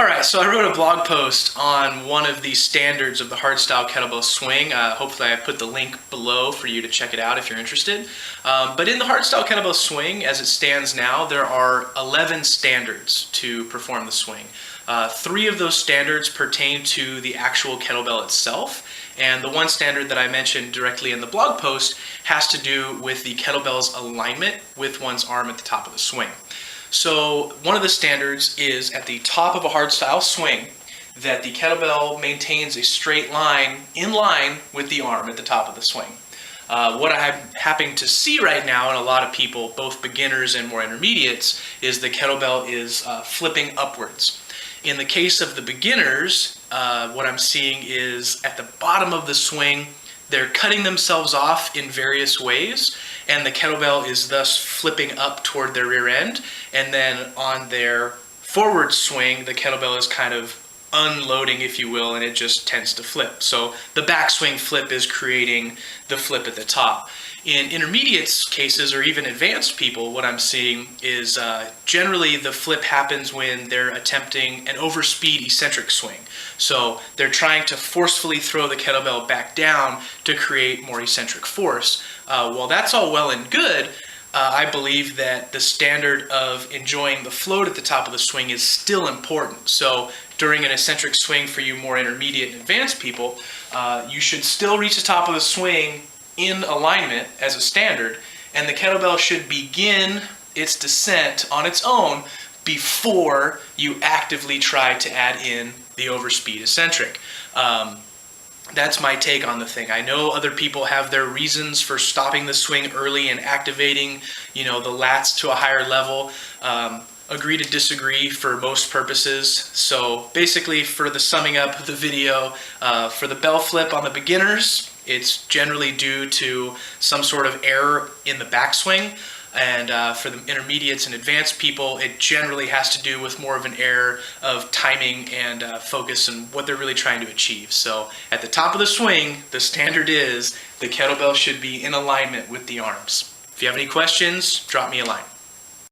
Alright, so I wrote a blog post on one of the standards of the Hardstyle kettlebell swing. Hopefully I put the link below for you to check it out if you're interested. But in the Hardstyle kettlebell swing, as it stands now, there are 11 standards to perform the swing. 3 of those standards pertain to the actual kettlebell itself, and the one standard that I mentioned directly in the blog post has to do with the kettlebell's alignment with one's arm at the top of the swing. So one of the standards is at the top of a hardstyle swing that the kettlebell maintains a straight line in line with the arm at the top of the swing. What I'm happening to see right now in a lot of people, both beginners and more intermediates, is the kettlebell is flipping upwards. In the case of the beginners, what I'm seeing is at the bottom of the swing, they're cutting themselves off in various ways, and the kettlebell is thus flipping up toward their rear end, and then on their forward swing, the kettlebell is kind of unloading, if you will, and it just tends to flip. So the backswing flip is creating the flip at the top. In intermediate cases, or even advanced people, what I'm seeing is generally the flip happens when they're attempting an overspeed eccentric swing. So they're trying to forcefully throw the kettlebell back down to create more eccentric force. While that's all well and good, I believe that the standard of enjoying the float at the top of the swing is still important. So during an eccentric swing for you more intermediate and advanced people, you should still reach the top of the swing in alignment as a standard, and the kettlebell should begin its descent on its own before you actively try to add in the overspeed eccentric. That's my take on the thing. I know other people have their reasons for stopping the swing early and activating, the lats to a higher level. Agree to disagree for most purposes. So basically, for the summing up of the video, for the bell flip on the beginners, it's generally due to some sort of error in the backswing. And for the intermediates and advanced people, it generally has to do with more of an error of timing and focus and what they're really trying to achieve. So at the top of the swing, the standard is the kettlebell should be in alignment with the arms. If you have any questions, drop me a line.